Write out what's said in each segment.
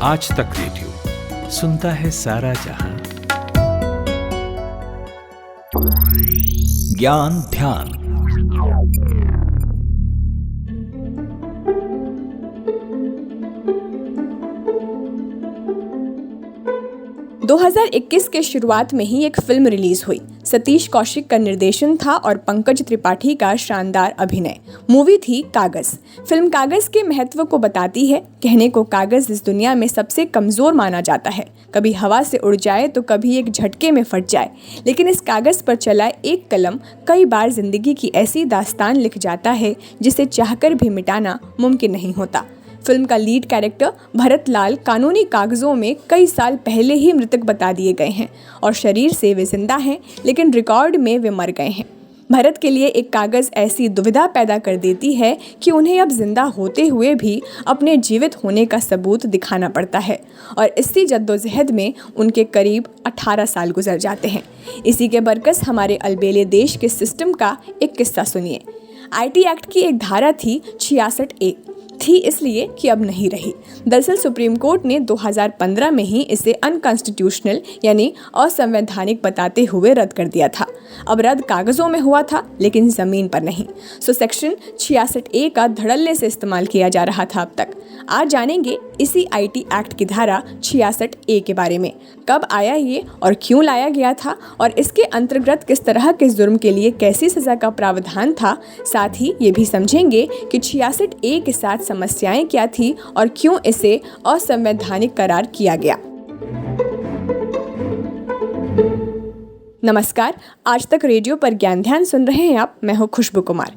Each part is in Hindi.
आज तक रेडियो सुनता है सारा जहां। ज्ञान ध्यान। दो 2021 के शुरुआत में ही एक फिल्म रिलीज हुई। सतीश कौशिक का निर्देशन था और पंकज त्रिपाठी का शानदार अभिनय। मूवी थी कागज। फिल्म कागज के महत्व को बताती है। कहने को कागज इस दुनिया में सबसे कमजोर माना जाता है। कभी हवा से उड़ जाए तो कभी एक झटके में फट जाए, लेकिन इस कागज पर चला एक कलम कई बार जिंदगी की ऐसी दास्तान लिख जाता है जिसे चाहकर भी मिटाना मुमकिन नहीं होता। फिल्म का लीड कैरेक्टर भरत लाल कानूनी कागजों में कई साल पहले ही मृतक बता दिए गए हैं और शरीर से वे जिंदा हैं, लेकिन रिकॉर्ड में वे मर गए हैं। भरत के लिए एक कागज ऐसी दुविधा पैदा कर देती है कि उन्हें अब जिंदा होते हुए भी अपने जीवित होने का सबूत दिखाना पड़ता है और इसी जद्दोजहद में उनके करीब 18 साल गुजर जाते हैं। इसी के बरकस हमारे अलबेले देश के सिस्टम का एक किस्सा सुनिए। IT एक्ट की एक धारा थी 66A, थी इसलिए कि अब नहीं रही। दरअसल सुप्रीम कोर्ट ने 2015 में ही इसे अनकॉन्स्टिट्यूशनल यानी असंवैधानिक बताते हुए रद्द कर दिया था। अब रद्द कागजों में हुआ था लेकिन जमीन पर नहीं। सेक्शन 66A का धड़ल्ले से इस्तेमाल किया जा रहा था अब तक। आज जानेंगे इसी IT एक्ट की धारा 66A के बारे में। कब आया ये और क्यों लाया गया था और इसके अंतर्गत किस तरह के जुर्म के लिए कैसी सजा का प्रावधान था। साथ ही ये भी समझेंगे कि 66A के साथ समस्याएं क्या थी और क्यों इसे असंवैधानिक करार किया गया। नमस्कार, आज तक रेडियो पर ज्ञान ध्यान सुन रहे हैं आप। मैं हूं खुशबू कुमार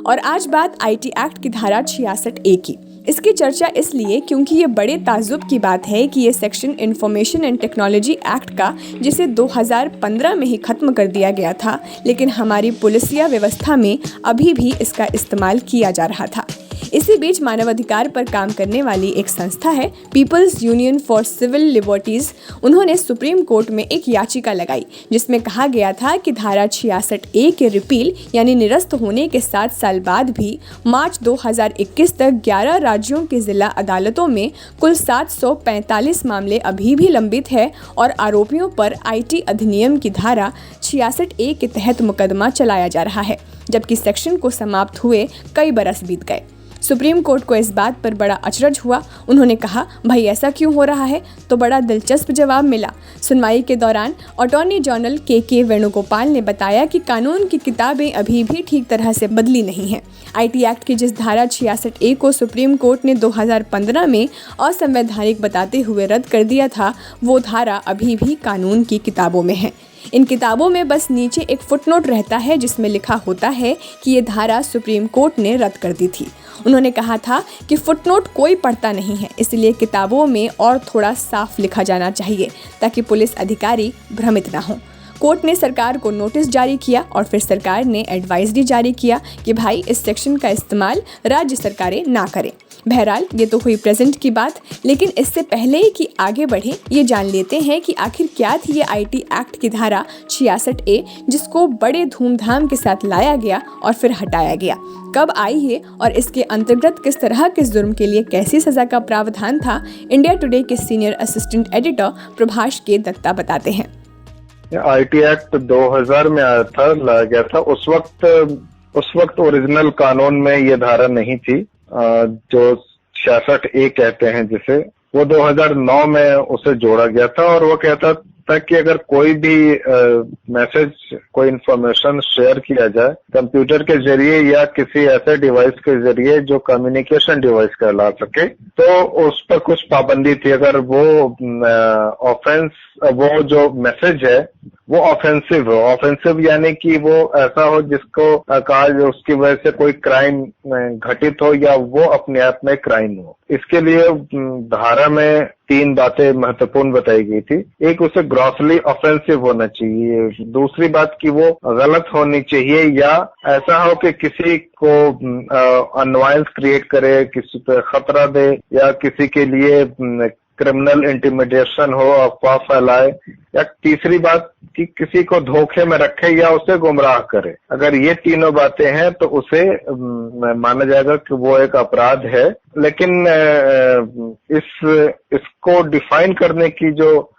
और आज बात IT एक्ट की धारा 66A की। इसकी चर्चा इसलिए क्योंकि ये बड़े ताज्जुब की बात है कि ये section information and technology act का, जिसे 2015 में ही खत्म कर दिया गया था, लेकिन हमारी पुलिसिया व्यवस्था में अभी भी इसका इस्तेमाल किया जा रहा था। इसी बीच मानवाधिकार पर काम करने वाली एक संस्था है people's union for civil liberties. उन्होंने सुप्रीम कोर्ट में एक याचिका लगाई जिसमें कहा गया था कि धारा 66A के रिपील यानी निरस्त होने के 7 साल बाद भी मार्च 2021 तक 11 राज्यों की जिला अदालतों में कुल 745 मामले अभी भी लंबित है और आरोपियों पर IT अधिनियम की धारा 66A के तहत मुकदमा चलाया जा रहा है, जबकि सेक्शन को समाप्त हुए कई बरस बीत गए। सुप्रीम कोर्ट को इस बात पर बड़ा अचरज हुआ। उन्होंने कहा, भाई ऐसा क्यों हो रहा है? तो बड़ा दिलचस्प जवाब मिला। सुनवाई के दौरान अटॉर्नी जनरल के वेणुगोपाल ने बताया कि कानून की किताबें अभी भी ठीक तरह से बदली नहीं हैं। IT एक्ट की जिस धारा 66A को सुप्रीम कोर्ट ने 2015 में असंवैधानिक बताते हुए रद्द कर दिया था, वो धारा अभी भी कानून की किताबों में है। इन किताबों में बस नीचे एक फुटनोट रहता है जिसमें लिखा होता है कि ये धारा सुप्रीम कोर्ट ने रद्द कर दी थी। उन्होंने कहा था कि फुटनोट कोई पढ़ता नहीं है, इसलिए किताबों में और थोड़ा साफ लिखा जाना चाहिए ताकि पुलिस अधिकारी भ्रमित ना हो। कोर्ट ने सरकार को नोटिस जारी किया और फिर सरकार ने एडवाइजरी जारी किया कि भाई इस सेक्शन का इस्तेमाल राज्य सरकारें ना करें। बहरहाल ये तो हुई प्रेजेंट की बात, लेकिन इससे पहले कि आगे बढ़े ये जान लेते हैं कि आखिर क्या थी ये IT एक्ट की धारा 66A जिसको बड़े धूमधाम के साथ लाया गया और फिर हटाया गया। कब आई है और इसके अंतर्गत किस तरह के जुर्म के लिए कैसी सजा का प्रावधान था। इंडिया टुडे के सीनियर असिस्टेंट एडिटर प्रभाष के दत्ता बताते हैं। IT एक्ट 2000 में आया था, लाया गया था। उस वक्त ओरिजिनल कानून में ये धारा नहीं थी, जो 66A कहते हैं जिसे, वो 2009 में उसे जोड़ा गया था और वो कहता था कि अगर कोई भी मैसेज, कोई इंफॉर्मेशन शेयर किया जाए कंप्यूटर के जरिए या किसी ऐसे डिवाइस के जरिए जो कम्युनिकेशन डिवाइस कहला सके, तो उस पर कुछ पाबंदी थी। अगर वो जो मैसेज है वो ऑफेंसिव हो, ऑफेंसिव यानी कि वो ऐसा हो जिसको कहा उसकी वजह से कोई क्राइम घटित हो या वो अपने आप में क्राइम हो। इसके लिए धारा में 3 बातें महत्वपूर्ण बताई गई थी। एक, उसे ग्रॉसली ऑफेंसिव होना चाहिए। दूसरी बात कि वो गलत होनी चाहिए या ऐसा हो कि किसी को अनवायंस क्रिएट करे, किसी पे खतरा दे या किसी के लिए क्रिमिनल इंटिमिडेशन हो, अफवाह फैलाए, या तीसरी बात कि किसी को धोखे में रखे या उसे गुमराह करे। अगर ये तीनों बातें हैं तो उसे माना जाएगा कि वो एक अपराध है। लेकिन इसको डिफाइन करने की जो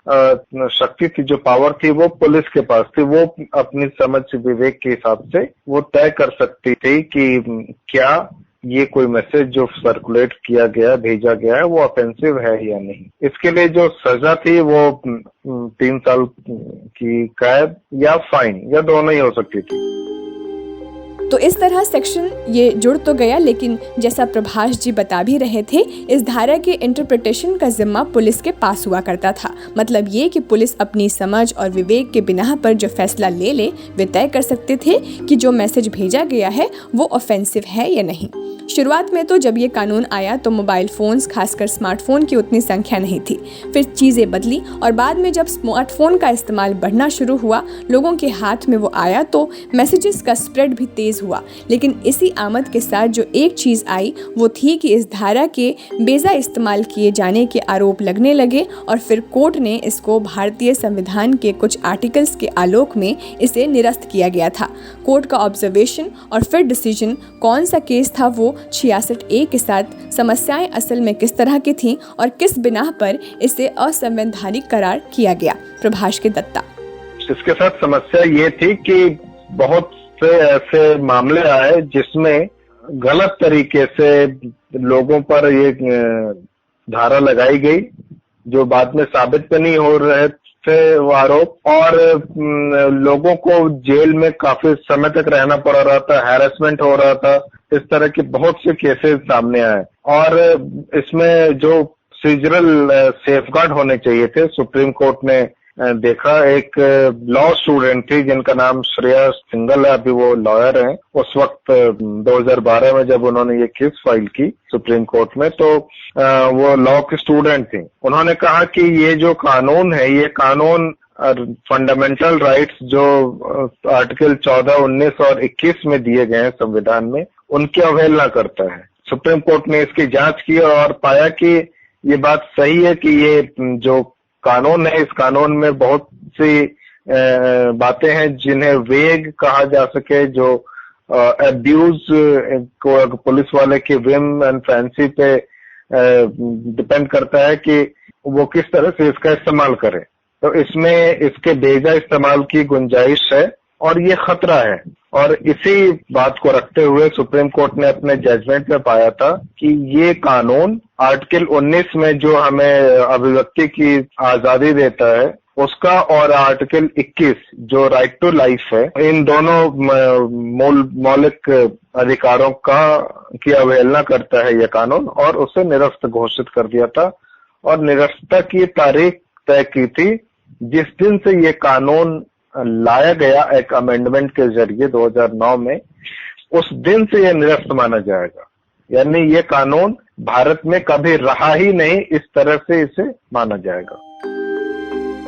शक्ति थी, जो पावर थी, वो पुलिस के पास थी। वो अपनी समझ विवेक के हिसाब से वो तय कर सकती थी कि क्या ये कोई मैसेज जो सर्कुलेट किया गया, भेजा गया है, वो ऑफेंसिव है या नहीं। इसके लिए जो सजा थी वो 3 साल की कैद या फाइन या दोनों ही हो सकती थी। तो इस तरह सेक्शन ये जुड़ तो गया, लेकिन जैसा प्रभाष जी बता भी रहे थे, इस धारा के इंटरप्रिटेशन का जिम्मा पुलिस के पास हुआ करता था। मतलब ये कि पुलिस अपनी समझ और विवेक के बिना पर जो फैसला ले वे तय कर सकते थे कि जो मैसेज भेजा गया है वो ऑफेंसिव है या नहीं। शुरुआत में तो जब ये कानून आया तो मोबाइल फ़ोन्स, खासकर स्मार्टफोन की उतनी संख्या नहीं थी। फिर चीज़ें बदली और बाद में जब स्मार्टफोन का इस्तेमाल बढ़ना शुरू हुआ, लोगों के हाथ में वो आया, तो मैसेजेस का स्प्रेड भी तेज़ हुआ। लेकिन इसी आमद के साथ जो एक चीज़ आई वो थी कि इस धारा के बेजा इस्तेमाल किए जाने के आरोप लगने लगे और फिर कोर्ट ने इसको भारतीय संविधान के कुछ आर्टिकल्स के आलोक में इसे निरस्त किया गया था। कोर्ट का ऑब्जर्वेशन और फिर डिसीजन, कौन सा केस था वो 66A के साथ, समस्याएं असल में किस तरह की थीं और किस बिना पर इसे असंवैधानिक करार किया गया। प्रभाष के दत्ता। इसके साथ समस्या ये थी कि बहुत से ऐसे मामले आए जिसमें गलत तरीके से लोगों पर ये धारा लगाई गई, जो बाद में साबित भी नहीं हो रहे थे वो आरोप, और लोगों को जेल में काफी समय तक रहना पड़ रहा था, हैरेसमेंट हो रहा था। इस तरह के बहुत से केसेस सामने आए और इसमें जो प्रोसीजरल सेफगार्ड होने चाहिए थे, सुप्रीम कोर्ट ने देखा। एक लॉ स्टूडेंट थी जिनका नाम श्रेया सिंगल है, अभी वो लॉयर हैं। उस वक्त 2012 में जब उन्होंने ये केस फाइल की सुप्रीम कोर्ट में, तो वो लॉ की स्टूडेंट थी। उन्होंने कहा कि ये जो कानून है, ये कानून फंडामेंटल राइट्स जो आर्टिकल 14, 19 और 21 में दिए गए हैं संविधान में, उनकी अवहेलना करता है। सुप्रीम कोर्ट ने इसकी जांच की और पाया कि ये बात सही है कि ये जो कानून है, इस कानून में बहुत सी बातें हैं जिन्हें वेग कहा जा सके, जो अब्यूज को पुलिस वाले की विम एंड फैंसी पे डिपेंड करता है कि वो किस तरह से इसका इस्तेमाल करे। तो इसमें इसके बेजा इस्तेमाल की गुंजाइश है और ये खतरा है। और इसी बात को रखते हुए सुप्रीम कोर्ट ने अपने जजमेंट में पाया था कि ये कानून आर्टिकल 19 में जो हमें अभिव्यक्ति की आजादी देता है उसका, और आर्टिकल 21 जो राइट टू लाइफ है, इन दोनों मौलिक अधिकारों की अवहेलना करता है यह कानून, और उसे निरस्त घोषित कर दिया था। और निरस्तता की तारीख तय की थी जिस दिन से ये कानून लाया गया एक अमेंडमेंट के जरिए 2009 में, उस दिन से यह निरस्त माना जाएगा। यानी ये कानून भारत में कभी रहा ही नहीं, इस तरह से इसे माना जाएगा।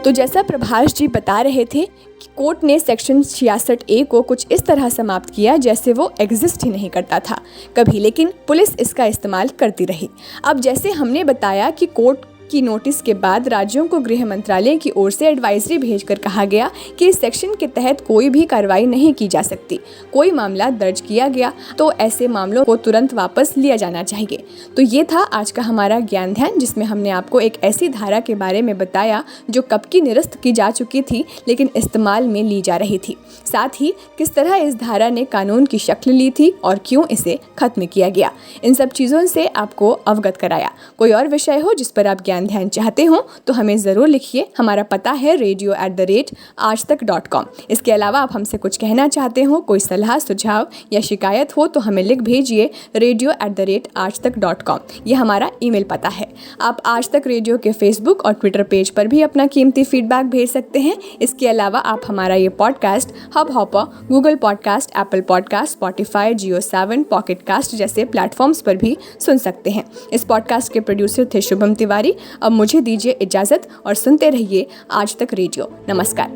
तो जैसा प्रभाष जी बता रहे थे कि कोर्ट ने सेक्शन 66A को कुछ इस तरह समाप्त किया जैसे वो एग्जिस्ट ही नहीं करता था कभी, लेकिन पुलिस इसका इस्तेमाल करती रही। अब जैसे हमने बताया कि कोर्ट की नोटिस के बाद राज्यों को गृह मंत्रालय की ओर से एडवाइजरी भेजकर कहा गया कि इस सेक्शन के तहत कोई भी कार्रवाई नहीं की जा सकती। कोई मामला दर्ज किया गया तो ऐसे मामलों को तुरंत वापस लिया जाना चाहिए। तो ये था आज का हमारा ज्ञान ध्यान, जिसमें हमने आपको एक ऐसी धारा के बारे में बताया जो कब की निरस्त की जा चुकी थी लेकिन इस्तेमाल में ली जा रही थी। साथ ही किस तरह इस धारा ने कानून की शक्ल ली थी और क्यों इसे खत्म किया गया, इन सब चीज़ों से आपको अवगत कराया। कोई और विषय हो जिस पर आप ध्यान चाहते हो तो हमें ज़रूर लिखिए। हमारा पता है radio@aajtak.com। इसके अलावा आप हमसे कुछ कहना चाहते हो, कोई सलाह सुझाव या शिकायत हो तो हमें लिख भेजिए radio@aajtak.com। ये हमारा ईमेल पता है। आप आज तक रेडियो के फेसबुक और ट्विटर पेज पर भी अपना कीमती फीडबैक भेज सकते हैं। इसके अलावा आप हमारा ये podcast Hubhopper, Google podcast, Apple podcast, Spotify, जियो7, पॉकेट कास्ट जैसे प्लेटफॉर्म्स पर भी सुन सकते हैं। इस पॉडकास्ट के प्रोड्यूसर थे शुभम तिवारी। अब मुझे दीजिए इजाजत और सुनते रहिए आज तक रेडियो। नमस्कार।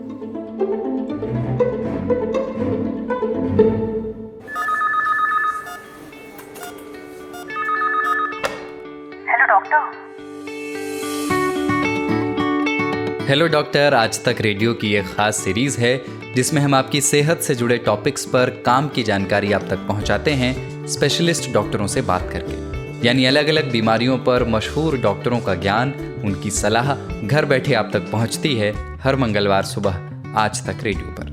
Hello doctor. हेलो डॉक्टर, आज तक रेडियो की एक खास सीरीज है जिसमें हम आपकी सेहत से जुड़े टॉपिक्स पर काम की जानकारी आप तक पहुंचाते हैं स्पेशलिस्ट डॉक्टरों से बात करके। यानी अलग अलग बीमारियों पर मशहूर डॉक्टरों का ज्ञान, उनकी सलाह घर बैठे आप तक पहुंचती है हर मंगलवार सुबह आज तक रेडियो पर।